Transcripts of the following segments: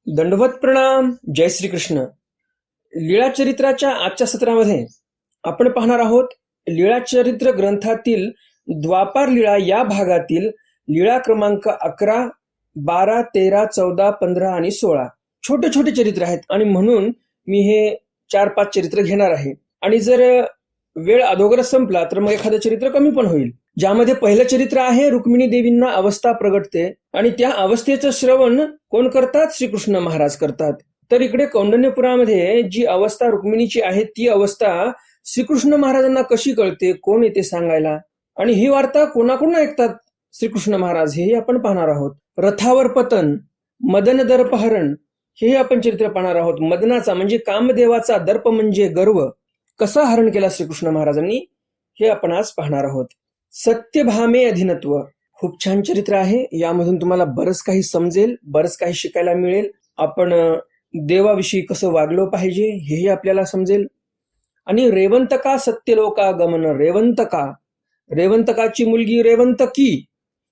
दंडवत प्रणाम. जय श्रीकृष्ण. लीळाचरित्राच्या आजच्या सत्रामध्ये आपण पाहणार आहोत लीळाचरित्र ग्रंथातील द्वापार लीळा या भागातील लीळा क्रमांक 11, 12, 13, 14, 15 आणि 16. छोटे छोटे चरित्र आहेत आणि म्हणून मी हे 4-5 चरित्र घेणार आहे. आणि जर वेळ अगोदरच संपला तर मग एखादं चरित्र कमी पण होईल. ज्यामध्ये पहिलं चरित्र आहे रुक्मिणी देवींना अवस्था प्रगटते आणि त्या अवस्थेचं श्रवण कोण करतात? श्रीकृष्ण महाराज करतात. तर इकडे कौंडण्यपुरामध्ये जी अवस्था रुक्मिणीची आहे ती अवस्था श्रीकृष्ण महाराजांना कशी कळते, कोण येते सांगायला, आणि ही वार्ता कोणाकडून ऐकतात श्रीकृष्ण महाराज हेही आपण पाहणार आहोत. रथावर पतन, मदन दर्पहरण हेही आपण चरित्र पाहणार आहोत. मदनाचा म्हणजे कामदेवाचा, दर्प म्हणजे गर्व, कसा हरण केला श्रीकृष्ण महाराजांनी हे आपण आज पाहणार आहोत. सत्यभामे अधीनत्व खूप छान चरित्र आहे. यामधून तुम्हाला बरंच काही समजेल, बरंच काही शिकायला मिळेल. आपण देवाविषयी कसं वागलं पाहिजे हेही आपल्याला समजेल. आणि रेवंतका सत्यलोकागमन, रेवंतकाची मुलगी रेवंतकी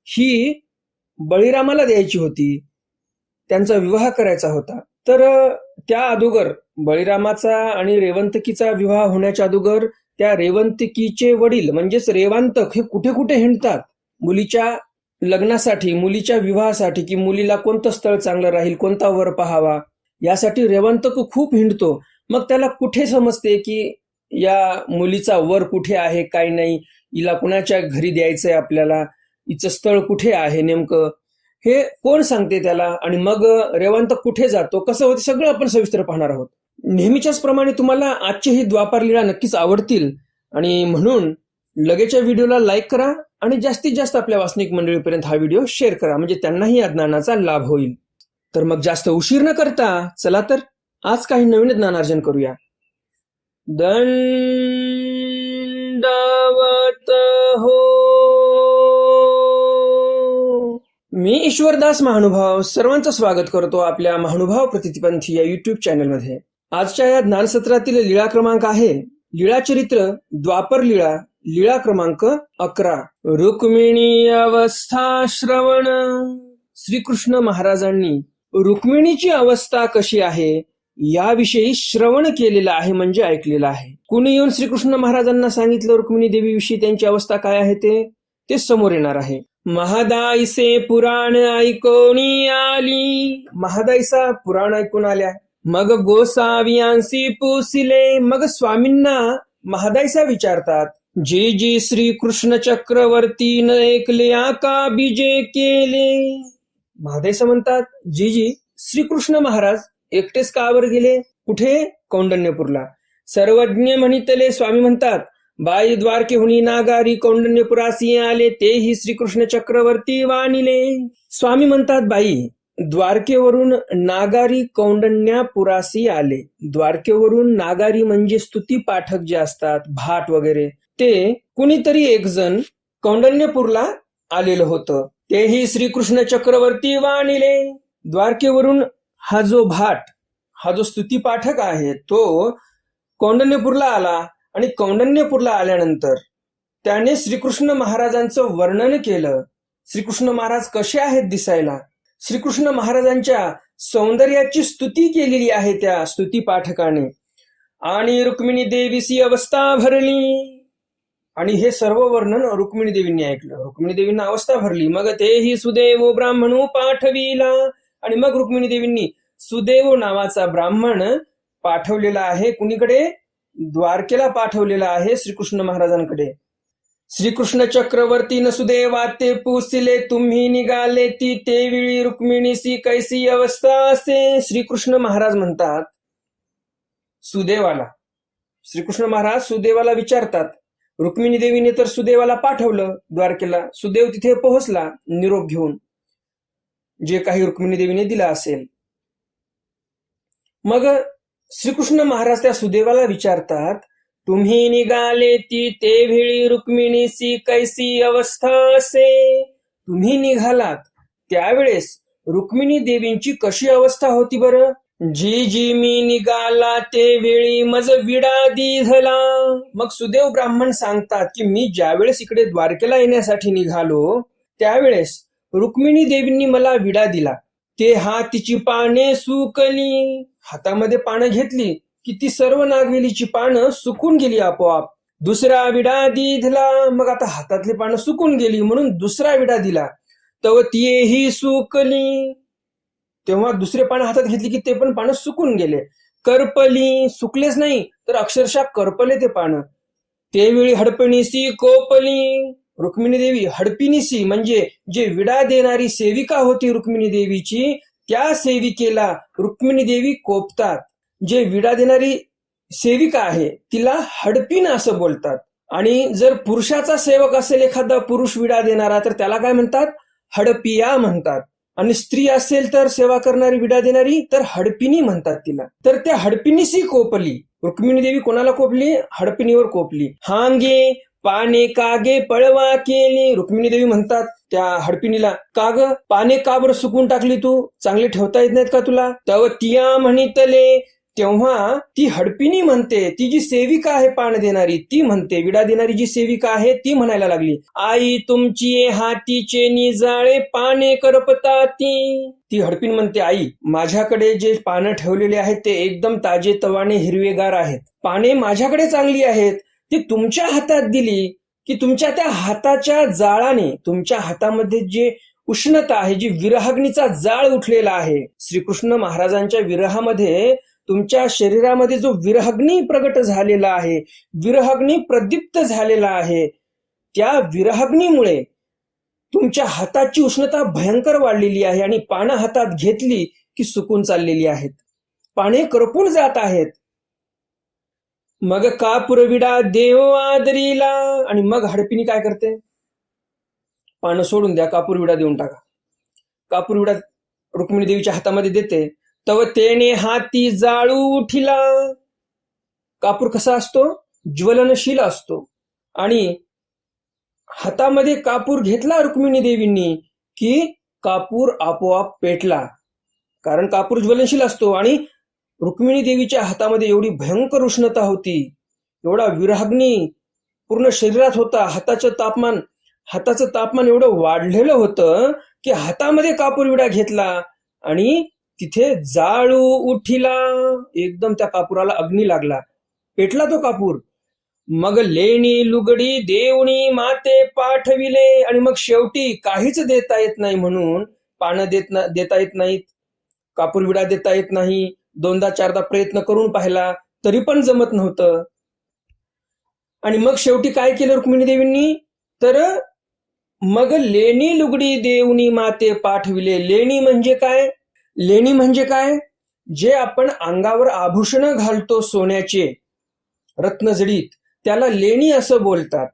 ही बळीरामाला द्यायची होती, त्यांचा विवाह करायचा होता. तर त्या अगोदर बळीरामाचा आणि रेवंतकीचा विवाह होण्याच्या अगोदर त्या रेवंतकीचे वडील म्हणजेच रेवांतक हे कुठे कुठे हिंडतात मुलीच्या लग्नासाठी, मुलीच्या विवाहासाठी, की मुलीला कोणतं स्थळ चांगलं राहील, कोणता वर पाहावा, यासाठी रेवंतक खूप हिंडतो. मग त्याला कुठे समजते की या मुलीचा वर कुठे आहे, काय नाही, हिला कुणाच्या घरी द्यायचंय, आपल्याला हिचं स्थळ कुठे आहे नेमकं, हे कोण सांगते त्याला? आणि मग रेवंतक कुठे जातो, कसं होते, सगळं आपण सविस्तर पाहणार आहोत. नेहमीच्याच प्रमाणे तुम्हाला आजची ही द्वापार लीळा नक्कीच आवडतील आणि म्हणून लगेचच्या व्हिडिओला लाईक करा आणि जास्तीत जास्त आपल्या वाचनिक मंडळीपर्यंत हा व्हिडिओ शेअर करा, म्हणजे त्यांनाही या ज्ञानाचा लाभ होईल. तर मग जास्त उशीर न करता चला तर आज काही नवीन ज्ञानार्जन करूया. दंडवत हो. मी ईश्वरदास महानुभाव सर्वांचं स्वागत करतो आपल्या महानुभाव प्रतिपंथी या युट्यूब चॅनलमध्ये. आजच्या या ज्ञानसत्रातील लीळा क्रमांक आहे लीळाचरित्र द्वापर लीळा, लीळा क्रमांक 11. रुक्मिणी अवस्था श्रवण. श्रीकृष्ण महाराजांनी रुक्मिणीची अवस्था कशी आहे याविषयी श्रवण केलेलं आहे, म्हणजे ऐकलेलं आहे. कुणी येऊन श्रीकृष्ण महाराजांना सांगितलं रुक्मिणी देवीविषयी, त्यांची अवस्था काय आहे ते समोर येणार आहे. महादाईसे पुराण ऐकोणी आली. महादाईसा पुराण ऐकून आल्या. मग गोसावियांसी पुसिले. मग स्वामींना महादाईसा विचारतात, जी जी श्री कृष्ण चक्रवर्ती न ऐकल्या का बीजे केले. महादाईसा म्हणतात, जी जी श्रीकृष्ण महाराज एकटेच कावर गेले, कुठे? कौंडण्यपूरला. सर्वज्ञ म्हणितले. स्वामी म्हणतात, बाई द्वारकेहुनी नागारी कौंडण्यपुरासी आले, तेही श्रीकृष्ण चक्रवर्ती वाणिले. स्वामी म्हणतात, बाई द्वारकेवरून नागारी कौंडण्यापुरासी आले. द्वारकेवरून नागारी म्हणजे स्तुती पाठक जे असतात, भाट वगैरे, ते कुणीतरी एक जण कौंडण्यपूरला आलेलं होतं, तेही श्रीकृष्ण चक्रवर्ती वाणिले. द्वारकेवरून हा जो भाट, हा जो स्तुती पाठक आहे, तो कौंडण्यपूरला आला आणि कौंडण्यपूरला आल्यानंतर त्याने श्रीकृष्ण महाराजांचं वर्णन केलं. श्रीकृष्ण महाराज कसे आहेत दिसायला, श्रीकृष्ण महाराजांच्या सौंदर्याची स्तुती केलेली आहे त्या स्तुती पाठकाने. आणि रुक्मिणी देवीची अवस्था भरली. आणि हे सर्व वर्णन रुक्मिणी देवींनी ऐकलं. रुक्मिणी देवींना अवस्था भरली. मग तेही सुदेव ब्राह्मणू पाठविला. आणि मग रुक्मिणी देवींनी सुदेव नावाचा ब्राह्मण पाठवलेला आहे. कुणीकडे? द्वारकेला पाठवलेला आहे, श्रीकृष्ण महाराजांकडे. श्रीकृष्ण चक्रवर्ती न सुदेवा ते पुसिले, तुम्ही निघाले ती तेवेळी रुक्मिणीसी कैसी अवस्था असे. श्रीकृष्ण महाराज म्हणतात सुदेवाला, श्रीकृष्ण महाराज सुदेवाला विचारतात. रुक्मिणी देवीने तर सुदेवाला पाठवलं द्वारकेला. सुदेव तिथे पोहोचला निरोप घेऊन, जे काही रुक्मिणी देवीने दिला असेल. मग श्रीकृष्ण महाराज त्या सुदेवाला विचारतात, तुम्ही निघाले ती तेवेळी रुक्मिणीची कैसी अवस्था असे. तुम्ही निघालात त्यावेळेस रुक्मिणी देवींची कशी अवस्था होती बरं? जी जी मी निघाला ते वेळी मज विडा दिधला. मग सुदेव ब्राह्मण सांगतात की मी ज्यावेळेस इकडे द्वारकेला येण्यासाठी निघालो त्यावेळेस रुक्मिणी देवींनी मला विडा दिला. ते हातीची पाने सुकली, हातामध्ये पानं घेतली की ती सर्व नागवेलीची पानं सुकून गेली आपोआप. दुसरा विडा दिधला, मग आता हातातली पानं सुकून गेली म्हणून दुसरा विडा दिला. तव तीही सुकली, तेव्हा दुसरे पानं हातात घेतली की ते पण पानं सुकून गेले. करपली, सुकलेच नाही तर अक्षरशः करपले ते पानं. तेवेळी हडपणीसी कोपली, रुक्मिणी देवी हडपिनीसी म्हणजे जे विडा देणारी सेविका होती रुक्मिणी देवीची, त्या सेविकेला रुक्मिणी देवी कोपतात. जे विडा देणारी सेविका आहे तिला हडपिन असं बोलतात. आणि जर पुरुषाचा सेवक असेल एखादा पुरुष विडा देणारा तर त्याला काय म्हणतात? हडपिया म्हणतात. आणि स्त्री असेल तर सेवा करणारी विडा देणारी तर हडपिनी म्हणतात तिला. तर त्या हडपिनीसी कोपली, रुक्मिणी देवी कोणाला कोपली? हडपिनीवर कोपली. हांगे पाने कागे पळवा केली, रुक्मिणी देवी म्हणतात त्या हडपिनीला, का ग पाने का बरं सुकून टाकली तू? चांगले ठेवता येत नाहीत का तुला? तव तिया म्हणितले, तेव्हा ती हडपिनी म्हणते, ती जी सेविका आहे पान देणारी ती म्हणते, विडा देणारी जी सेविका आहे ती म्हणायला लागली, आई तुमची हातीचे निजाळे पाने करपताती. ती हडपिन म्हणते, आई माझ्याकडे जे पानं ठेवलेले आहेत ते एकदम ताजे तवाने हिरवेगार आहेत. पाने माझ्याकडे चांगली आहेत, ती तुमच्या हातात दिली की तुमच्या त्या हाताच्या जाळाने, तुमच्या हातामध्ये जे उष्णता आहे, जी विरहाग्नीचा जाळ उठलेला आहे, श्रीकृष्ण महाराजांच्या विरहामध्ये तुमच्या शरीरामध्ये जो विरहाग्नी प्रगट झालेला आहे, विरहाग्नी प्रदीप्त झालेला आहे, त्या विरहाग्नीमुळे तुमच्या हाताची उष्णता भयंकर वाढलेली आहे आणि पानं हातात घेतली की सुकून चाललेली आहेत, पाने करपून जात आहेत. मग कापूर विडा देव आदरीला, आणि मग हडपिनी काय करते? पानं सोडून द्या, कापूर विडा देऊन टाका. कापूर विडा रुक्मिणी देवीच्या हातामध्ये देते. तव तेने हाती जाळू उठिला. कापूर कसा असतो? ज्वलनशील असतो. आणि हातामध्ये कापूर घेतला रुक्मिणी देवींनी की कापूर आपोआप पेटला, कारण कापूर ज्वलनशील असतो. आणि रुक्मिणी देवीच्या हातामध्ये एवढी भयंकर उष्णता होती, एवढा विरहाग्नी पूर्ण शरीरात होता, हाताचं तापमान एवढं वाढलेलं होतं की हातामध्ये कापूर विडा घेतला आणि तिथे जाळू उठिला, एकदम त्या कापुराला अग्नी लागला, पेटला तो कापूर. मग लेणी लुगडी देवणी माते पाठविले, आणि मग शेवटी काहीच देता येत नाही म्हणून पानं देता येत नाहीत, कापूर विडा देता येत नाही. दोनदा चारदा प्रयत्न करून पाहिला तरी पण जमत नव्हतं. आणि मग शेवटी काय केलं रुक्मिणी देवींनी? तर मग लेणी लुगडी देवणी माते पाठविले. लेणी म्हणजे काय? लेणी म्हणजे काय? जे आपण अंगावर आभूषण घालतो सोन्याचे, रत्नजडीत, त्याला लेणी असं बोलतात.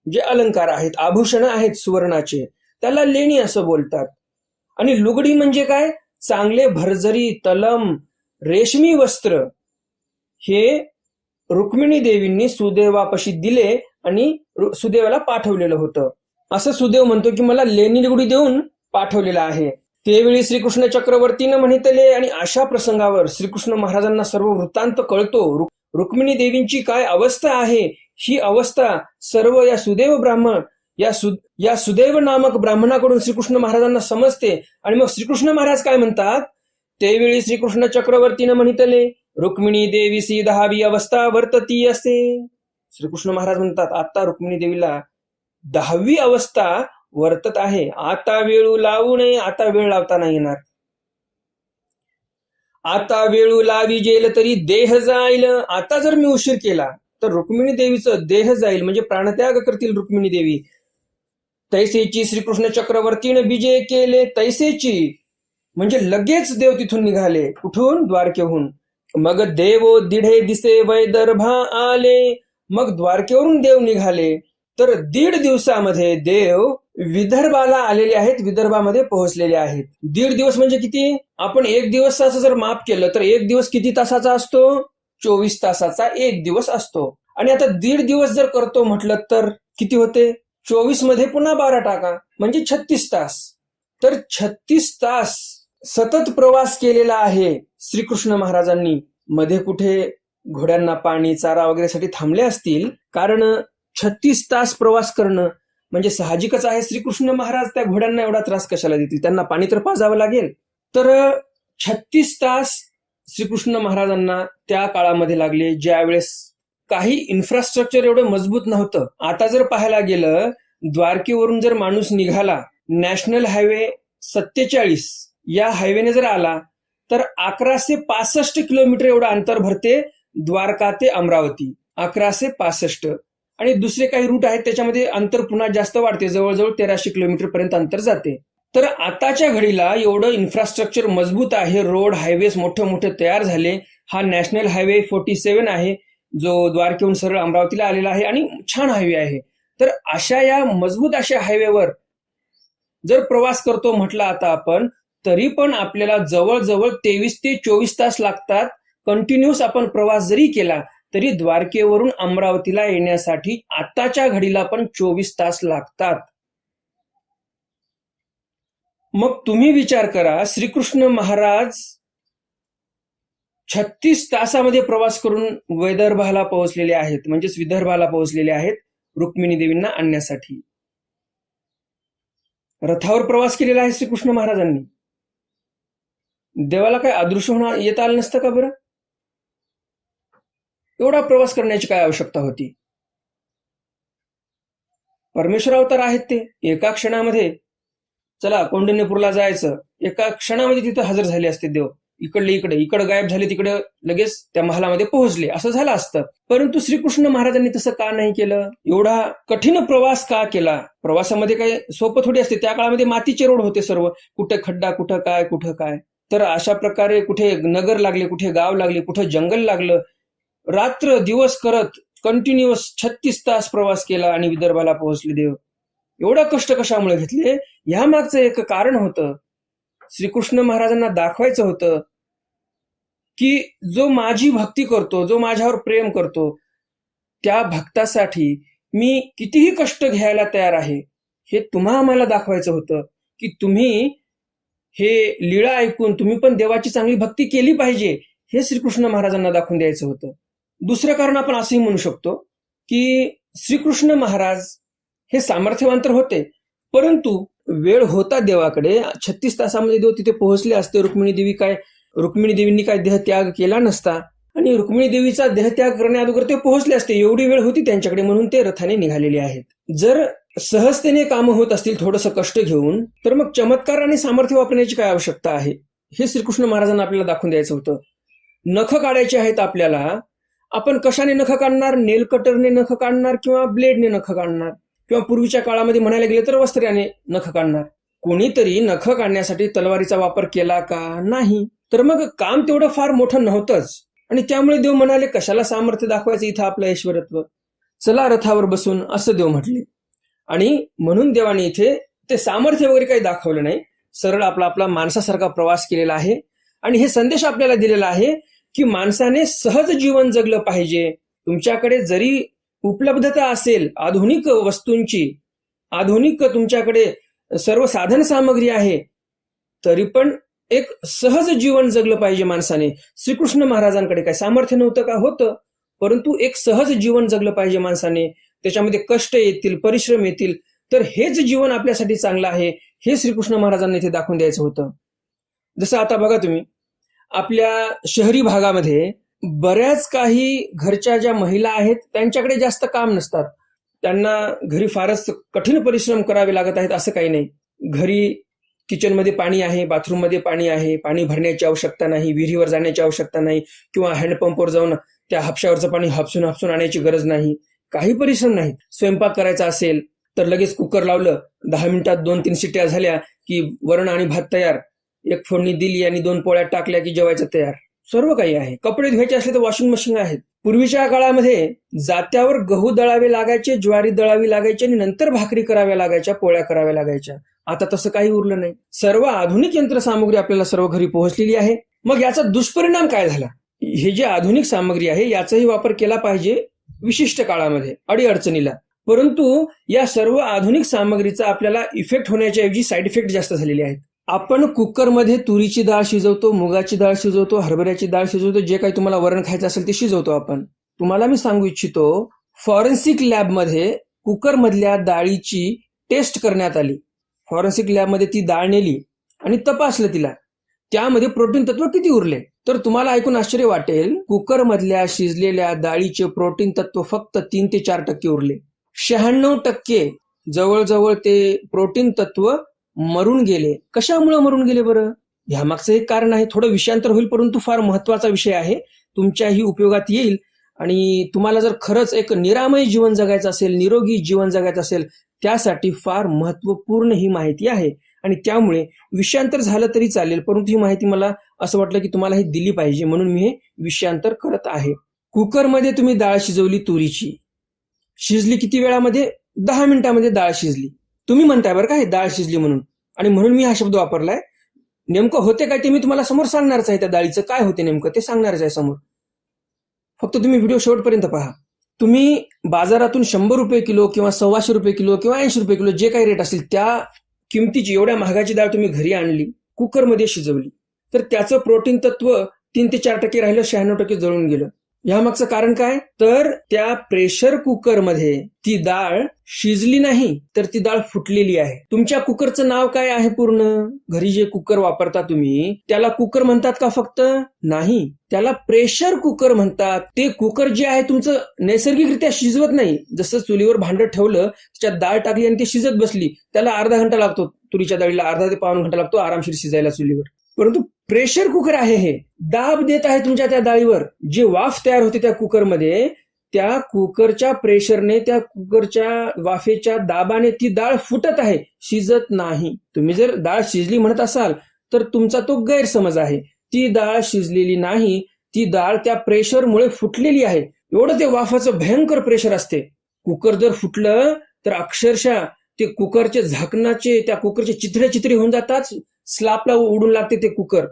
जे अलंकार आहेत, आभूषण आहेत सुवर्णाचे, त्याला लेणी असं बोलतात. आणि लुगडी म्हणजे काय? चांगले भरजरी तलम रेशमी वस्त्र हे रुक्मिणी देवींनी सुदैवापाशी दिले आणि सुदैवाला पाठवलेलं होतं. असं सुदैव म्हणतो की मला लेणी लुगडी देऊन पाठवलेलं आहे. त्यावेळी श्रीकृष्ण चक्रवर्तीनं म्हणितले, आणि अशा प्रसंगावर श्रीकृष्ण महाराजांना सर्व वृत्तांत कळतो. रुक्मिणी देवींची काय अवस्था आहे, ही अवस्था सर्व या सुदैव ब्राह्मण, या सुदैव नामक ब्राह्मणाकडून श्रीकृष्ण महाराजांना समजते. आणि मग श्रीकृष्ण महाराज काय म्हणतात? त्यावेळी श्रीकृष्ण चक्रवर्तीनं म्हणितले, रुक्मिणी देवीसी 10वी अवस्था वर्तती असे. श्रीकृष्ण महाराज म्हणतात आता रुक्मिणी देवीला 10वी अवस्था वर्तत आहे. आता वेळू लावू नये, आता वेळ लावता नाही येणार. आता वेळू लावी जेल तरी देह जाईल. आता जर मी उशीर केला तर रुक्मिणी देवीचं देह जाईल, म्हणजे प्राणत्याग करतील रुक्मिणी देवी. तैसेची श्रीकृष्ण चक्रवर्तीनं विजय केले. तैसेची म्हणजे लगेच देव तिथून निघाले. कुठून? द्वारकेहून. मग देवो दिढे दिसे वैदर्भा आले. मग द्वारकेवरून देव निघाले तर 1.5 दिवसामध्ये देव विदर्भाला आलेले आहेत, विदर्भामध्ये पोहोचलेले आहेत. 1.5 दिवस म्हणजे किती? आपण 1 दिवसाचं जर माप केलं तर 1 दिवस किती तासाचा असतो? 24 तासाचा 1 दिवस असतो. आणि आता 1.5 दिवस जर करतो म्हटलं तर किती होते? 24 मध्ये पुन्हा 12 टाका, म्हणजे 36 तास. तर 36 तास सतत प्रवास केलेला आहे श्रीकृष्ण महाराजांनी. मध्ये कुठे घोड्यांना पाणी चारा वगैरेसाठी थांबले असतील, कारण 36 तास प्रवास करणं म्हणजे साहजिकच आहे. श्रीकृष्ण महाराज त्या घोड्यांना एवढा त्रास कशाला देतील? त्यांना पाणी तर पाजावं लागेल. तर 36 तास श्रीकृष्ण महाराजांना त्या काळामध्ये लागले, ज्यावेळेस काही इन्फ्रास्ट्रक्चर एवढं मजबूत नव्हतं. आता जर पाहायला गेलं, द्वारकेवरून जर माणूस निघाला, नॅशनल हायवे 47 या हायवेने जर आला तर 1165 किलोमीटर एवढं अंतर भरते द्वारका ते अमरावती. 1165. आणि दुसरे काही रूट आहेत त्याच्यामध्ये अंतर पुन्हा जास्त वाढते, जवळजवळ 1300 किलोमीटर पर्यंत अंतर जाते. तर आताच्या घडीला एवढं इन्फ्रास्ट्रक्चर मजबूत आहे, रोड हायवेज मोठे मोठे तयार झाले. हा नॅशनल हायवे 47 आहे, जो द्वारकेहून सरळ अमरावतीला आलेला आहे आणि छान हायवे आहे. तर अशा या मजबूत अशा हायवेवर जर प्रवास करतो म्हटलं आता आपण, तरी पण आपल्याला जवळजवळ 23 ते 24 तास लागतात. कंटिन्युअस आपण प्रवास जरी केला तरी द्वारकेवरून अमरावतीला येण्यासाठी आताच्या घडीला पण 24 तास लागतात. मग तुम्ही विचार करा, श्रीकृष्ण महाराज 36 तासामध्ये प्रवास करून विदर्भाला पोहोचलेले आहेत, म्हणजेच विदर्भाला पोहोचलेले आहेत रुक्मिणी देवींना आणण्यासाठी. रथावर प्रवास केलेला आहे श्रीकृष्ण महाराजांनी. देवाला काय अदृश्य होणं येता आलं नसतं का बरं? एवढा प्रवास करण्याची काय आवश्यकता होती? परमेश्वर अवतार आहेत ते. एका क्षणामध्ये चला कौंडिण्यपूरला जायचं, एका क्षणामध्ये तिथं हजर झाले असते देव. इकडले इकडे गायब झाले, तिकडे लगेच त्या महालामध्ये पोहोचले, असं झालं असतं. परंतु श्रीकृष्ण महाराजांनी तसं का नाही केलं? एवढा कठीण प्रवास का केला? प्रवासामध्ये काही सोपं थोडी असते. त्या काळामध्ये मातीचे रोड होते सर्व, कुठे खड्डा, कुठं काय. तर अशा प्रकारे कुठे नगर लागले, कुठे गाव लागले, कुठं जंगल लागलं. रात्र दिवस करत कंटिन्युअस 36 तास प्रवास केला आणि विदर्भाला पोहोचले देव. एवढा कष्ट कशामुळे घेतले? ह्या मागचं एक कारण होतं. श्रीकृष्ण महाराजांना दाखवायचं होतं की जो माझी भक्ती करतो, जो माझ्यावर प्रेम करतो, त्या भक्तासाठी मी कितीही कष्ट घ्यायला तयार आहे, हे तुम्हा आम्हाला दाखवायचं होतं. की तुम्ही हे लीळा ऐकून तुम्ही पण देवाची चांगली भक्ती केली पाहिजे, हे श्रीकृष्ण महाराजांना दाखवून द्यायचं होतं. दुसरं कारण आपण असंही म्हणू शकतो की श्रीकृष्ण महाराज हे सामर्थ्यवान तर होते, परंतु वेळ होता देवाकडे. 36 तासामध्ये देव तिथे पोहोचले असते. रुक्मिणी देवींनी काय देहत्याग केला नसता आणि रुक्मिणी देवीचा देहत्याग करण्याअगोदर ते पोहोचले असते. एवढी वेळ होती त्यांच्याकडे, म्हणून ते रथाने निघालेले आहेत. जर सहजतेने कामं होत असतील थोडंसं कष्ट घेऊन, तर मग चमत्कार आणि सामर्थ्य वापरण्याची काय आवश्यकता आहे, हे श्रीकृष्ण महाराजांना आपल्याला दाखवून द्यायचं होतं. नख काढायचे आहेत आपल्याला, आपण कशाने नख काढणार? नेल कटरने नख काढणार किंवा ब्लेडने नख काढणार, किंवा पूर्वीच्या काळामध्ये म्हणायला गेले तर वस्त्र्याने नख काढणार. कोणीतरी नख काढण्यासाठी तलवारीचा वापर केला का? नाही. तर मग काम तेवढं फार मोठं नव्हतंच. आणि त्यामुळे देव म्हणाले, कशाला सामर्थ्य दाखवायचं, इथं आपलं ऐश्वरत्व, चला रथावर बसून, असं देव म्हटले. आणि म्हणून देवाने इथे ते सामर्थ्य वगैरे काही दाखवलं नाही, सरळ आपला माणसासारखा प्रवास केलेला आहे. आणि हे संदेश आपल्याला दिलेला आहे की माणसाने सहज जीवन जगलं पाहिजे. तुमच्याकडे जरी उपलब्धता असेल आधुनिक वस्तूंची, आधुनिक तुमच्याकडे सर्व साधन सामग्री आहे, तरी पण एक सहज जीवन जगलं पाहिजे माणसाने. श्रीकृष्ण महाराजांकडे काय सामर्थ्य नव्हतं का? होतं, परंतु एक सहज जीवन जगलं पाहिजे माणसाने. त्याच्यामध्ये कष्ट येतील, परिश्रम येतील, तर हेच जीवन आपल्यासाठी चांगलं आहे, हे श्रीकृष्ण महाराजांना इथे दाखवून द्यायचं होतं. जसं आता बघा तुम्ही, आपल्या शहरी भागामध्ये बऱ्याच काही घरच्या ज्या महिला आहेत त्यांच्याकडे जास्त काम नसतात. त्यांना घरी फारच कठीण परिश्रम करावे लागत आहेत असं काही नाही. घरी किचनमध्ये पाणी आहे, बाथरूममध्ये पाणी आहे, पाणी भरण्याची आवश्यकता नाही, विहिरीवर जाण्याची आवश्यकता नाही, किंवा हँडपंपवर जाऊन त्या हापशावरचं पाणी हापसून आणायची गरज नाही. काही परिश्रम नाही. स्वयंपाक करायचा असेल तर लगेच कुकर लावलं, 10 मिनिटात 2-3 शिट्ट्या झाल्या की वरण आणि भात तयार. एक फोडणी दिली आणि 2 पोळ्या टाकल्या की जेवायचं तयार. सर्व काही आहे. कपडे धुवायचे असले तर वॉशिंग मशीन आहेत. पूर्वीच्या काळामध्ये जात्यावर गहू दळावे लागायचे, ज्वारी दळावी लागायची आणि नंतर भाकरी कराव्या लागायच्या, पोळ्या कराव्या लागायच्या. आता तसं काही उरलं नाही. सर्व आधुनिक यंत्रसामुग्री आपल्याला सर्व घरी पोहोचलेली आहे. मग याचा दुष्परिणाम काय झाला? हे जे आधुनिक सामग्री आहे याचाही वापर केला पाहिजे विशिष्ट काळामध्ये, अडीअडचणीला. परंतु या सर्व आधुनिक सामग्रीचा आपल्याला इफेक्ट होण्याच्या ऐवजी साईड इफेक्ट जास्त झालेले आहेत. आपण कुकरमध्ये तुरीची डाळ शिजवतो, मुगाची डाळ शिजवतो, हरभऱ्याची डाळ शिजवतो, जे काही तुम्हाला वरण खायचं असेल ते शिजवतो आपण. तुम्हाला मी सांगू इच्छितो, फॉरेन्सिक लॅबमध्ये कुकरमधल्या डाळीची टेस्ट करण्यात आली. फॉरेन्सिक लॅबमध्ये ती डाळ नेली आणि तपासलं तिला. त्यामध्ये प्रोटीन तत्व किती उरले? तर तुम्हाला ऐकून आश्चर्य वाटेल, कुकर मधल्या शिजलेल्या डाळीचे प्रोटीन तत्व फक्त 3 ते 4% उरले. 96% जवळजवळ ते प्रोटीन तत्व मरून गेले. कशामुळे मरून गेले बरं? ह्यामागचं एक कारण आहे. थोडं विषयांतर होईल, परंतु फार महत्वाचा विषय आहे, तुमच्याही उपयोगात येईल. आणि तुम्हाला जर खरंच एक निरामय जीवन जगायचं असेल, निरोगी जीवन जगायचं असेल, त्यासाठी फार महत्वपूर्ण ही माहिती आहे. आणि त्यामुळे विषयांतर झालं तरी चालेल, परंतु ही माहिती मला असं वाटलं की तुम्हाला ही दिली पाहिजे, म्हणून मी हे विषयांतर करत आहे. कुकरमध्ये तुम्ही डाळ शिजवली तुरीची, शिजली किती वेळामध्ये? 10 मिनिटामध्ये डाळ शिजली. तुम्ही म्हणताय बरं का हे डाळ शिजली म्हणून, आणि म्हणून मी हा शब्द वापरलाय. नेमकं होते काय ते मी तुम्हाला समोर सांगणारच आहे. त्या डाळीचं काय होते नेमकं ते सांगणारच आहे समोर. फक्त तुम्ही व्हिडिओ शेवटपर्यंत पहा. तुम्ही बाजारातून 100 रुपये किलो किंवा 125 रुपये किलो किंवा 80 रुपये किलो जे काही रेट असेल त्या किमतीची, एवढ्या महागाची डाळ तुम्ही घरी आणली, कुकरमध्ये शिजवली, तर त्याचं प्रोटीन तत्व 3 ते 4% राहिलं, 96% जळून गेलं. यामागचं कारण काय? तर त्या प्रेशर कुकरमध्ये ती डाळ शिजली नाही, तर ती डाळ फुटलेली आहे. तुमच्या कुकरचं नाव काय आहे पूर्ण? घरी जे कुकर वापरता तुम्ही त्याला कुकर म्हणतात का फक्त? नाही, त्याला प्रेशर कुकर म्हणतात. ते कुकर जे आहे तुमचं नैसर्गिकरित्या शिजवत नाही. जसं चुलीवर भांडं ठेवलं, त्याच्यात डाळ टाकली आणि ती शिजत बसली, त्याला अर्धा घंटा लागतो. तुरीच्या डाळीला अर्धा ते पाऊण घंटा लागतो आरामशीर शिजायला चुलीवर. परंतु प्रेशर कुकर आहे हे, दाब देत आहे तुमच्या त्या डाळीवर. जे वाफ तयार होते त्या कुकरमध्ये, त्या कुकरच्या प्रेशरने, त्या कुकरच्या वाफेच्या दाबाने ती डाळ फुटत आहे, शिजत नाही. तुम्ही जर डाळ शिजली म्हणत असाल तर तुमचा तो गैरसमज आहे. ती डाळ शिजलेली नाही, ती डाळ त्या प्रेशरमुळे फुटलेली आहे. एवढं ते वाफाचं भयंकर प्रेशर असते. कुकर जर फुटलं तर अक्षरशः ते कुकरचे झाकणाचे, त्या कुकरचे चित्रे होऊन जातात, स्लापला उडून लागते ते कुकर,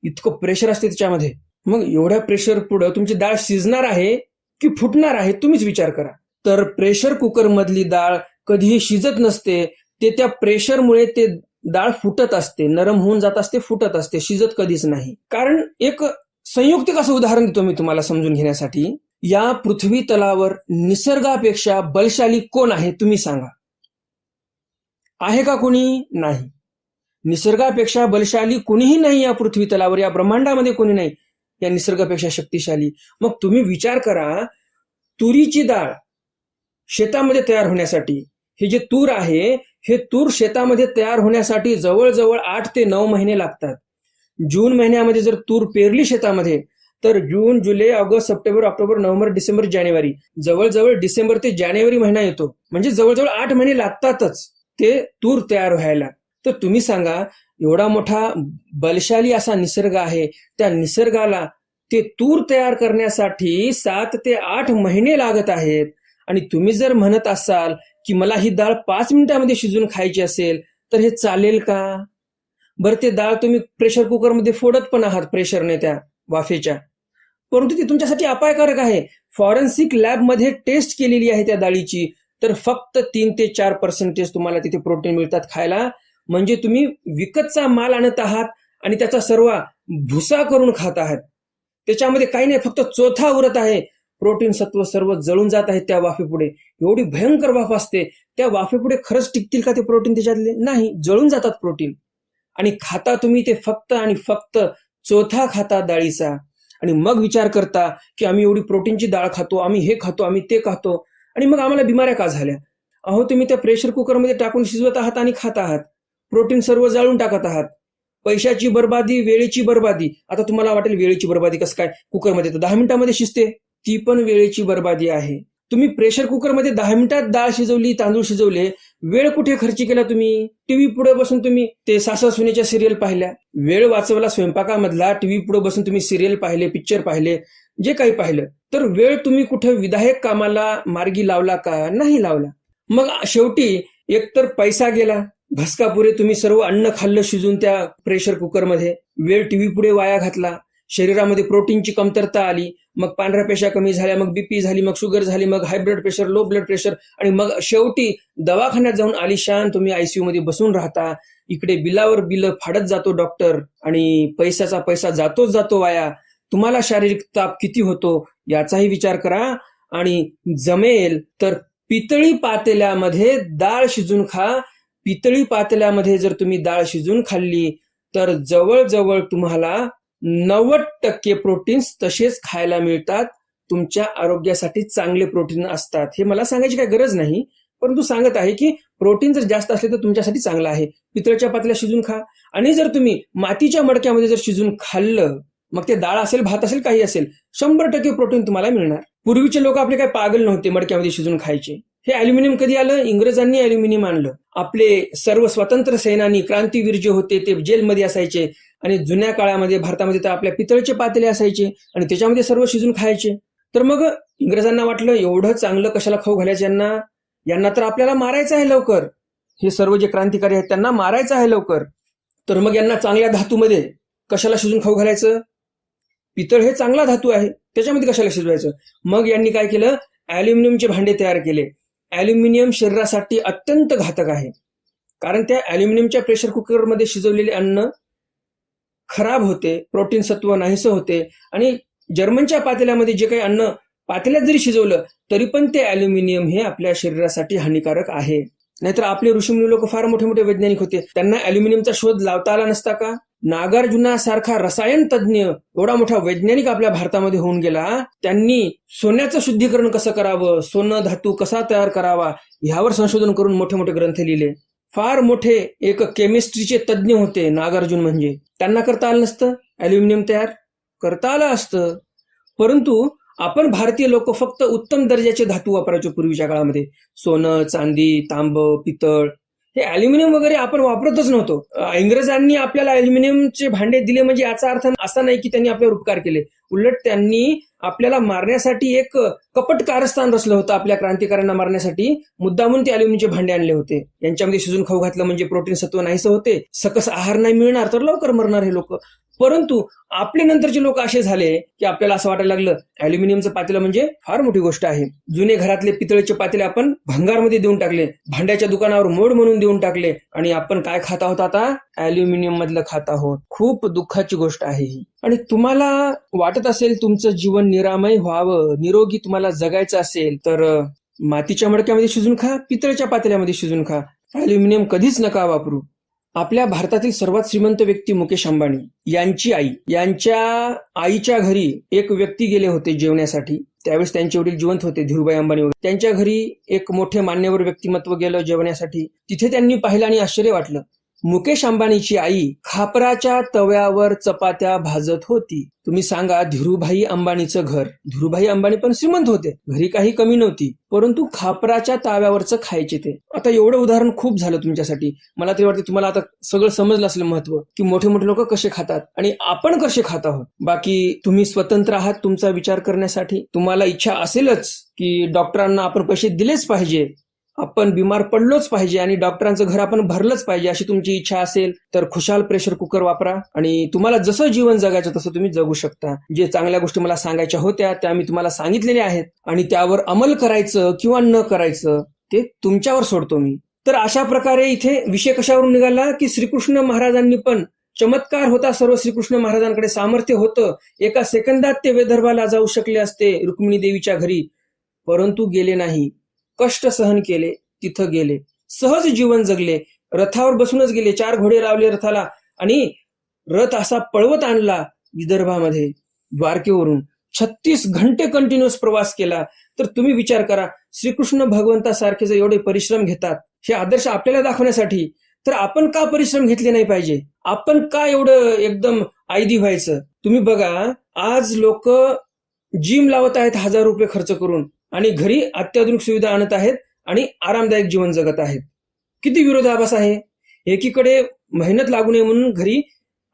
इतकं प्रेशर असते त्याच्यामध्ये. मग एवढ्या प्रेशर पुढे तुमची डाळ शिजणार आहे की फुटणार आहे, तुम्हीच विचार करा. तर प्रेशर कुकर मधली डाळ कधीही शिजत नसते. ते त्या प्रेशरमुळे ते डाळ फुटत असते, नरम होऊन जात असते, फुटत असते, शिजत कधीच नाही. कारण एक संयुक्तिक असं उदाहरण देतो मी तुम्हाला समजून घेण्यासाठी. या पृथ्वी तलावर निसर्गापेक्षा बलशाली कोण आहे तुम्ही सांगा? आहे का कोणी? नाही. निसर्गापेक्षा बलशाली कोणीही नाही या पृथ्वी तलावर, या ब्रह्मांडामध्ये कोणी नाही या निसर्गापेक्षा शक्तिशाली. मग तुम्ही विचार करा, तुरीची डाळ शेतामध्ये तयार होण्यासाठी, हे जे तूर आहे हे तूर शेतामध्ये तयार होण्यासाठी जवळजवळ 8 ते 9 महिने लागतात. जून महिन्यामध्ये जर तूर पेरली शेतामध्ये, तर जून, जुलै, ऑगस्ट, सप्टेंबर, ऑक्टोबर, नोव्हेंबर, डिसेंबर, जानेवारी, जवळजवळ डिसेंबर ते जानेवारी महिना येतो. म्हणजे जवळजवळ 8 महिने लागतातच ते तूर तयार व्हायला. तर तुम्ही सांगा, एवढा मोठा बलशाली असा निसर्ग आहे, त्या निसर्गाला ते तूर तयार करण्यासाठी 7 ते 8 महिने लागत आहेत. आणि तुम्ही जर म्हणत असाल की मला ही डाळ 5 मिनिटांमध्ये शिजून खायची असेल, तर हे चालेल का बरं? ते डाळ तुम्ही प्रेशर कुकरमध्ये फोडत पण आहात प्रेशरने, त्या वाफेच्या, परंतु ती तुमच्यासाठी अपायकारक आहे. फॉरेन्सिक लॅबमध्ये टेस्ट केलेली आहे त्या डाळीची, तर फक्त 3 ते 4% तुम्हाला तिथे प्रोटीन मिळतात खायला. म्हणजे तुम्ही विकतचा माल आणत आहात आणि त्याचा सर्व भुसा करून खात आहात. त्याच्यामध्ये काही नाही, फक्त चोथा उरत आहे. प्रोटीन सत्व सर्व जळून जात आहेत त्या वाफेपुढे. एवढी भयंकर वाफ असते, त्या वाफेपुढे खरंच टिकतील का ते प्रोटीन त्याच्यातले? नाही, जळून जातात प्रोटीन. आणि खाता तुम्ही ते फक्त आणि फक्त चोथा खाता डाळीचा. आणि मग विचार करता की आम्ही एवढी प्रोटीनची डाळ खातो, आम्ही हे खातो, आम्ही ते खातो, आणि मग आम्हाला बिमाऱ्या का झाल्या? अहो, तुम्ही त्या प्रेशर कुकरमध्ये टाकून शिजवत आहात आणि खात आहात, प्रोटीन सर्व जाळून टाकत आहात. पैशाची बर्बादी, वेळेची बर्बादी. आता तुम्हाला वाटेल वेळेची बर्बादी कसं काय? कुकरमध्ये तर 10 मिनिटांमध्ये शिजते, ती पण वेळेची बर्बादी आहे. तुम्ही प्रेशर कुकरमध्ये 10 मिनिटात डाळ शिजवली, तांदूळ शिजवले, वेळ कुठे खर्च केला तुम्ही? टीव्ही पुढे बसून तुम्ही ते सासू सुनेच्या सिरियल पाहिल्या, वेळ वाचवला स्वयंपाकामधला. टीव्ही पुढे बसून तुम्ही सिरियल पाहिले, पिक्चर पाहिले, जे काही पाहिलं, तर वेळ तुम्ही कुठे विधायक कामाला मार्गी लावला का? नाही लावला. मग शेवटी एकतर पैसा गेला, भस्कापुरे तुम्ही सर्व अन्न खाल्लं शिजून त्या प्रेशर कुकरमध्ये, वेळ टीव्ही पुढे वाया घातला, शरीरामध्ये प्रोटीनची कमतरता आली, मग पांढऱ्या पेशा कमी झाल्या, मग बीपी झाली, मग शुगर झाली, मग high blood pressure, low blood pressure, आणि मग शेवटी दवाखान्यात जाऊन आलिशान तुम्ही आयसीयू मध्ये बसून राहता. इकडे बिलावर बिल फाडत जातो डॉक्टर, आणि पैशाचा पैसा जातोच जातो वाया. तुम्हाला शारीरिक ताप किती होतो याचाही विचार करा. आणि जमेल तर पितळी पातेल्यामध्ये डाळ शिजून खा. पितळी पातेल्यामध्ये जर तुम्ही डाळ शिजून खाल्ली तर जवळजवळ तुम्हाला 90% प्रोटीन्स तसेच खायला मिळतात. तुमच्या आरोग्यासाठी चांगले प्रोटीन असतात. हे मला सांगायची काही गरज नाही, परंतु सांगत आहे की प्रोटीन जर जास्त असले तर तुमच्यासाठी चांगलं आहे. पितळच्या पातेल्या शिजून खा. आणि जर तुम्ही मातीच्या मडक्यामध्ये जर शिजून खाल्लं, मग ते डाळ असेल, भात असेल, काही असेल, 100% प्रोटीन तुम्हाला मिळणार. पूर्वीचे लोक आपले काही पागल नव्हते मडक्यामध्ये शिजून खायचे. हे अॅल्युमिनियम कधी आलं? इंग्रजांनी अॅल्युमिनियम आणलं. आपले सर्व स्वतंत्र सेनानी, क्रांतीवीर जे होते ते जेलमध्ये असायचे आणि जुन्या काळामध्ये भारतामध्ये तर आपल्या पितळचे पातेले असायचे आणि त्याच्यामध्ये सर्व शिजून खायचे. तर मग इंग्रजांना वाटलं एवढं चांगलं कशाला खाऊ घालायचं यांना तर आपल्याला मारायचं आहे लवकर. हे सर्व जे क्रांतिकारी आहेत त्यांना मारायचं आहे लवकर. तर मग यांना चांगल्या धातूमध्ये कशाला शिजून खाऊ घालायचं? पितळ हे चांगला धातू आहे, त्याच्यामध्ये कशाला शिजवायचं? मग यांनी काय केलं? अॅल्युमिनियमचे भांडे तयार केले. अॅल्युमिनियम शरीरासाठी अत्यंत घातक आहे, कारण त्या अॅल्युमिनियमच्या प्रेशर कुकरमध्ये शिजवलेले अन्न खराब होते, प्रोटीन सत्व नाहीसं होते. आणि जर्मनच्या पातेल्यामध्ये जे काही अन्न पातेल्यात जरी शिजवलं तरी पण ते अॅल्युमिनियम हे आपल्या शरीरासाठी हानिकारक आहे. नाहीतर आपले ऋषीमुनी लोक फार मोठे मोठे वैज्ञानिक होते, त्यांना अॅल्युमिनियमचा शोध लावता आला नसता का? नागार्जुना सारखा रसायन तज्ज्ञ, एवढा मोठा वैज्ञानिक आपल्या भारतामध्ये होऊन गेला. त्यांनी सोन्याचं शुद्धीकरण कसं करावं, सोनं धातू कसा तयार करावा, ह्यावर संशोधन करून मोठे मोठे ग्रंथ लिहिले. फार मोठे एक केमिस्ट्रीचे तज्ज्ञ होते नागार्जुन म्हणजे. त्यांना करता आलं नसतं अॅल्युमिनियम तयार? करता आलं असतं. परंतु आपण भारतीय लोक फक्त उत्तम दर्जाचे धातू वापरायचो पूर्वीच्या काळामध्ये. सोनं, चांदी, तांब, पितळ, हे अॅल्युमिनियम वगैरे आपण वापरतच नव्हतो. इंग्रजांनी आपल्याला अॅल्युमिनियमचे भांडे दिले म्हणजे याचा अर्थ असा नाही की त्यांनी आपल्यावर उपकार केले. उलट त्यांनी आपल्याला मारण्यासाठी एक कपट कारस्थान रचलं होतं. आपल्या क्रांतिकाऱ्यांना मारण्यासाठी मुद्दामून ते अॅल्युमिनियमचे भांडे आणले होते. यांच्यामध्ये शिजून खाऊ घातलं म्हणजे प्रोटीन सत्व नाहीसं होते, सकस आहार नाही मिळणार, तर लवकर मरणार हे लोक. परंतु आपले नंतरचे लोक असे झाले की आपल्याला असं वाटायला लागलं अॅल्युमिनियमचं पातेलं म्हणजे फार मोठी गोष्ट आहे. जुने घरातले पितळेचे पातेले आपण भंगारमध्ये देऊन टाकले, भांड्याच्या दुकानावर मोड म्हणून देऊन टाकले आणि आपण काय खात आहोत आता? अॅल्युमिनियम मधलं खात आहोत. खूप दुःखाची गोष्ट आहे ही. आणि तुम्हाला वाटत असेल तुमचं जीवन निरामय व्हावं, निरोगी तुम्हाला जगायचं असेल तर मातीच्या मडक्यामध्ये शिजून खा, पितळच्या पातेल्यामध्ये शिजून खा. अॅल्युमिनियम कधीच नका वापरू. आपल्या भारतातील सर्वात श्रीमंत व्यक्ती मुकेश अंबानी यांची आई, यांच्या आईच्या घरी एक व्यक्ती गेले होते जेवण्यासाठी. त्यावेळेस त्यांचे वडील जिवंत होते, धीरूभाई अंबानी वगैरे. त्यांच्या घरी एक मोठे मान्यवर व्यक्तिमत्व गेलं जेवण्यासाठी. तिथे त्यांनी पाहिलं आणि आश्चर्य वाटलं. मुकेश अंबानीची आई खापराच्या तव्यावर चपात्या भाजत होती. तुम्ही सांगा, धीरूभाई अंबानीचं घर. धीरूभाई अंबानी पण श्रीमंत होते, घरी काही कमी नव्हती, परंतु खापराच्या ताव्यावरचं खायचे ते. आता एवढं उदाहरण खूप झालं तुमच्यासाठी. मला तरी वाटतं तुम्हाला आता सगळं समजलं असेल महत्व, की मोठे मोठे लोक कसे खातात आणि आपण कसे खात आहोत. बाकी तुम्ही स्वतंत्र आहात तुमचा विचार करण्यासाठी. तुम्हाला इच्छा असेलच की डॉक्टरांना आपण पैसे दिलेच पाहिजे, आपण बिमार पडलोच पाहिजे आणि डॉक्टरांचं घर आपण भरलंच पाहिजे, अशी तुमची इच्छा असेल तर खुशाल प्रेशर कुकर वापरा आणि तुम्हाला जसं जीवन जगायचं तसं तुम्ही जगू शकता. जे चांगल्या गोष्टी मला सांगायच्या होत्या त्या मी तुम्हाला सांगितलेल्या आहेत आणि त्यावर अंमल करायचं किंवा न करायचं ते तुमच्यावर सोडतो मी. तर अशा प्रकारे इथे विषय कशावरून निघाला की श्रीकृष्ण महाराजांनी पण चमत्कार होता सर्व. श्रीकृष्ण महाराजांकडे सामर्थ्य होतं, एका सेकंदात ते विदर्भाला जाऊ शकले असते रुक्मिणी देवीच्या घरी, परंतु गेले नाही. कष्ट सहन केले, तिथं गेले, सहज जीवन जगले, रथावर बसूनच गेले. 4 घोडे लावले रथाला आणि रथ असा पळवत आणला विदर्भामध्ये द्वारकेवरून. 36 घंटे कंटिन्युअस प्रवास केला. तर तुम्ही विचार करा, श्रीकृष्ण भगवंतासारखे जर एवढे परिश्रम घेतात हे आदर्श आपल्याला दाखवण्यासाठी, तर आपण का परिश्रम घेतले नाही पाहिजे? आपण का एवढं एकदम आयदी व्हायचं? तुम्ही बघा, आज लोक जिम लावत आहेत 1000 रुपये खर्च करून आणि घरी अत्याधुनिक सुविधा आणत आहेत आणि आरामदायक जीवन जगत आहेत. किती विरोधाभास आहे. एकीकडे मेहनत लागू नये म्हणून घरी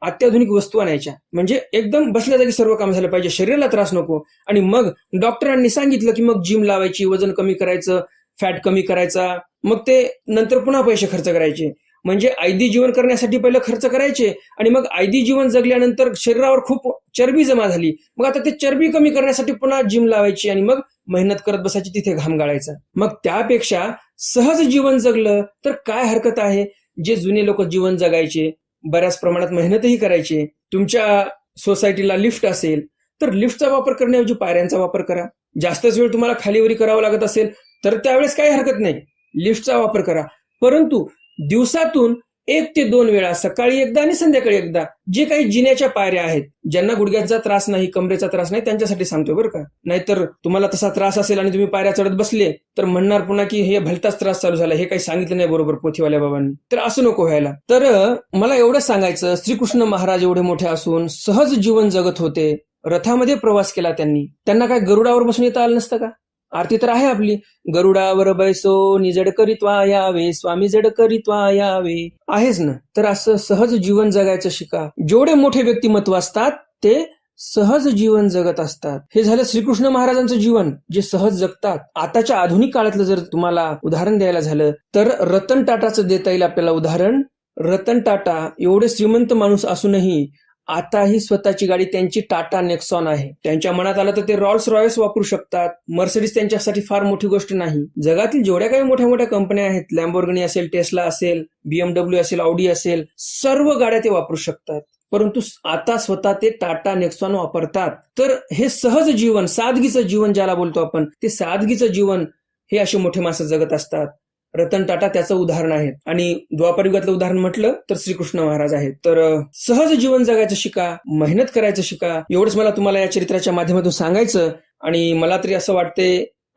अत्याधुनिक वस्तू आणायच्या, म्हणजे एकदम बसल्या जागी सर्व काम झालं पाहिजे, शरीराला त्रास नको. आणि मग डॉक्टरांनी सांगितलं की मग जिम लावायची, वजन कमी करायचं, फॅट कमी करायचा, मग ते नंतर पुन्हा पैसे खर्च करायचे. म्हणजे आयदी जीवन करण्यासाठी पहिलं खर्च करायचे आणि मग आयदी जीवन जगल्यानंतर शरीरावर खूप चरबी जमा झाली, मग आता ते चरबी कमी करण्यासाठी पुन्हा जिम लावायची आणि मग मेहनत करत बसायची, तिथे घाम गाळायचा. मग त्यापेक्षा सहज जीवन जगलं तर काय हरकत आहे? जे जुने लोक जीवन जगायचे, बऱ्याच प्रमाणात मेहनतही करायचे. तुमच्या सोसायटीला लिफ्ट असेल तर लिफ्टचा वापर करण्याऐवजी पायऱ्यांचा वापर करा. जास्तच वेळ तुम्हाला खालीवरी करावं लागत असेल तर त्यावेळेस काही हरकत नाही, लिफ्टचा वापर करा. परंतु दिवसातून 1 ते 2 वेळा, सकाळी एकदा आणि संध्याकाळी एकदा, जे काही जिन्याच्या पायऱ्या आहेत, ज्यांना गुडघ्याचा त्रास नाही, कमरेचा त्रास नाही, त्यांच्यासाठी सांगतोय बरं का. नाहीतर तुम्हाला तसा त्रास असेल आणि तुम्ही पायऱ्या चढत बसले तर म्हणणार पुन्हा की हे भलताच त्रास चालू झाला, हे काही सांगितलं नाही बरोबर पोथीवाल्या बाबांनी. तर असं नको व्हायला. तर मला एवढंच सांगायचं, श्रीकृष्ण महाराज एवढे मोठे असून सहज जीवन जगत होते. रथामध्ये प्रवास केला त्यांनी. त्यांना काय गरुडावर बसून येता आलं नसतं का? आरती तर आहे आपली, गरुडावर बैसो निजड करीत्वा यावे, स्वामी जड करीत्वा यावे, आहेच ना. तर असं सहज जीवन जगायचं शिका. जेवढे मोठे व्यक्तिमत्व असतात ते सहज जीवन जगत असतात. हे झालं श्रीकृष्ण महाराजांचं जीवन, जे सहज जगतात. आताच्या आधुनिक काळातलं जर तुम्हाला उदाहरण द्यायला झालं तर रतन टाटाचं देता येईल आपल्याला उदाहरण. रतन टाटा एवढे श्रीमंत माणूस असूनही आताही स्वतःची गाडी त्यांची टाटा नेक्सॉन आहे. त्यांच्या मनात आलं तर ते रॉल्स रॉयस वापरू शकतात. मर्सिडीज त्यांच्यासाठी फार मोठी गोष्ट नाही. जगातील जेवढ्या काही मोठ्या मोठ्या कंपन्या आहेत, लॅम्बोर्गिनी असेल, टेस्ला असेल, BMW असेल, ऑडी असेल, सर्व गाड्या ते वापरू शकतात. परंतु आता स्वतः ते टाटा नेक्सॉन वापरतात. तर हे सहज जीवन, सादगीचं जीवन ज्याला बोलतो आपण, ते सादगीचं जीवन हे असे मोठे माणसं जगत असतात. रतन टाटा त्याचं उदाहरण आहे. आणि द्वापारयुगातलं उदाहरण म्हटलं तर श्रीकृष्ण महाराज आहेत. तर सहज जीवन जगायचं शिका, मेहनत करायचं शिका. एवढंच मला तुम्हाला या चरित्राच्या माध्यमातून सांगायचं. आणि मला तरी असं वाटते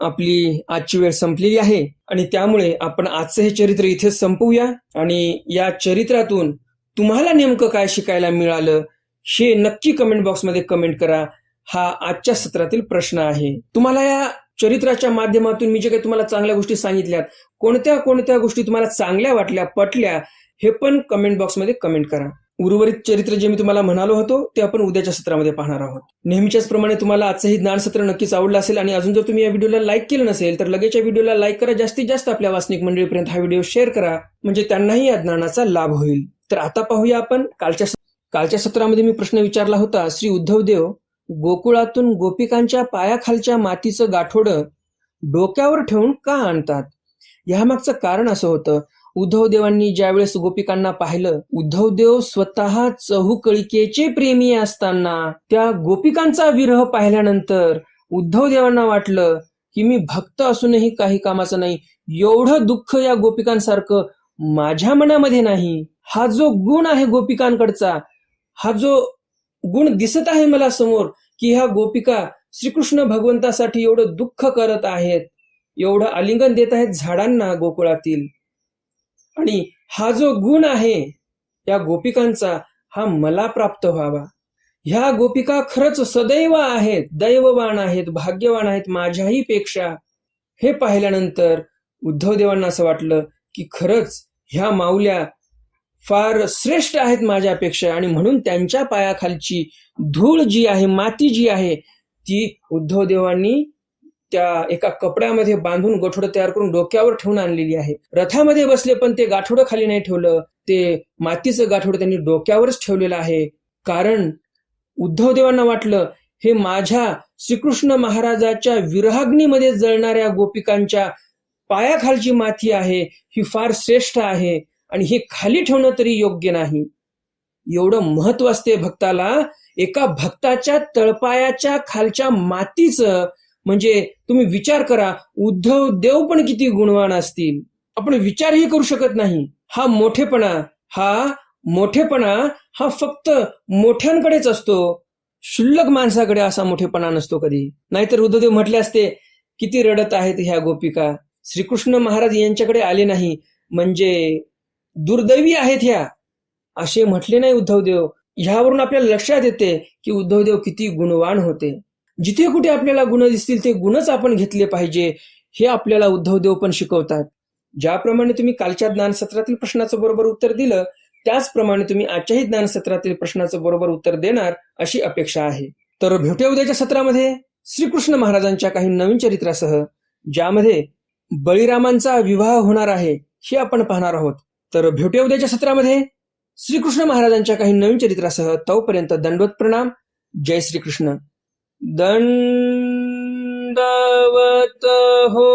आपली आजची वेळ संपलेली आहे आणि त्यामुळे आपण आजचं हे चरित्र इथेच संपवूया. आणि या चरित्रातून तुम्हाला नेमकं काय शिकायला मिळालं हे नक्की कमेंट बॉक्समध्ये कमेंट करा. हा आजच्या सत्रातील प्रश्न आहे. तुम्हाला या चरित्राच्या माध्यमातून मी जे काही तुम्हाला चांगल्या गोष्टी सांगितल्यात, कोणत्या कोणत्या गोष्टी तुम्हाला चांगल्या वाटल्या, पटल्या, हे पण कमेंट बॉक्समध्ये कमेंट करा. उर्वरित चरित्र जे मी तुम्हाला म्हणालो होतो ते आपण उद्याच्या सत्रामध्ये पाहणार आहोत. नेहमीच्याच प्रमाणे तुम्हाला आजचं हे ज्ञानसत्र नक्कीच आवडलं असेल आणि अजून जर तुम्ही या व्हिडिओला लाईक केलं नसेल तर लगेच या व्हिडिओला लाईक करा. जास्तीत जास्त आपल्या वाचनिक मंडळीपर्यंत हा व्हिडिओ शेअर करा, म्हणजे त्यांनाही या ज्ञानाचा लाभ होईल. तर आता पाहूया आपण कालच्या सत्रामध्ये मी प्रश्न विचारला होता, श्री उद्धवदेव गोकुळातून गोपिकांच्या पायाखालच्या मातीचं गाठोडं डोक्यावर ठेवून का आणतात? यामागचं कारण असं होतं, उद्धवदेवांनी ज्यावेळेस गोपिकांना पाहिलं, उद्धवदेव स्वतः चहूकळिकेचे प्रेमी असताना त्या गोपिकांचा विरह पाहिल्यानंतर उद्धवदेवांना वाटलं की मी भक्त असूनही काही कामाचं नाही. एवढं दुःख या गोपिकांसारखं माझ्या मनामध्ये नाही. हा जो गुण आहे गोपिकांकडचा, हा जो गुण दिसत आहे मला समोर, की ह्या गोपिका श्रीकृष्ण भगवंतासाठी एवढं दुःख करत आहेत, एवढं आलिंगन देत आहेत झाडांना गोकुळातील, आणि हा जो गुण आहे या गोपिकांचा हा मला प्राप्त व्हावा. ह्या गोपिका खरंच सदैव आहेत, दैववान आहेत, भाग्यवान आहेत माझ्याही पेक्षा. हे पाहिल्यानंतर उद्धवदेवांना असं वाटलं की खरंच ह्या माऊल्या फार श्रेष्ठ आहेत माझ्यापेक्षा, आणि म्हणून त्यांच्या पायाखालची धूळ जी आहे, माती जी आहे, ती उद्धवदेवांनी त्या एका कपड्यामध्ये बांधून गाठोडं तयार करून डोक्यावर ठेवून आणलेली आहे. रथामध्ये बसले पण ते गाठोडं खाली नाही ठेवलं, ते मातीचं गाठोडं त्यांनी डोक्यावरच ठेवलेलं आहे. कारण उद्धवदेवांना वाटलं हे माझ्या श्रीकृष्ण महाराजाच्या विरहाग्नीमध्ये जळणाऱ्या गोपिकांच्या पायाखालची माती आहे, ही फार श्रेष्ठ आहे आणि हे खाली ठेवणं तरी योग्य नाही. एवढं महत्व असते भक्ताला. एका भक्ताच्या तळपायाच्या खालच्या मातीचं, म्हणजे तुम्ही विचार करा, उद्धव देव पण किती गुणवान असतील, आपण विचारही करू शकत नाही. हा मोठेपणा हा फक्त मोठ्यांकडेच असतो, क्षुल्लक माणसाकडे असा मोठेपणा नसतो कधी. नाहीतर उद्धवदेव म्हटले असते किती रडत आहेत ह्या गोपिका, श्रीकृष्ण महाराज यांच्याकडे आले नाही म्हणजे दुर्दैवी आहेत ह्या, असे म्हटले नाही उद्धवदेव. ह्यावरून आपल्याला लक्षात येते की उद्धवदेव किती गुणवान होते. जिथे कुठे आपल्याला गुण दिसतील ते गुणच आपण घेतले पाहिजे, हे आपल्याला उद्धवदेव पण शिकवतात. ज्याप्रमाणे तुम्ही कालच्या ज्ञानसत्रातील प्रश्नाचं बरोबर उत्तर दिलं, त्याचप्रमाणे तुम्ही आजच्याही ज्ञानसत्रातील प्रश्नाचं बरोबर उत्तर देणार अशी अपेक्षा आहे. तर भेटूया उद्याच्या सत्रामध्ये श्रीकृष्ण महाराजांच्या काही नवीन चरित्रासह, ज्यामध्ये बळीरामांचा विवाह होणार आहे हे आपण पाहणार आहोत. तर भेटूया उद्याच्या सत्रामध्ये श्रीकृष्ण महाराजांच्या काही नवीन चरित्रासह. तोपर्यंत दंडवत प्रणाम. जय श्रीकृष्ण. दंडवत हो.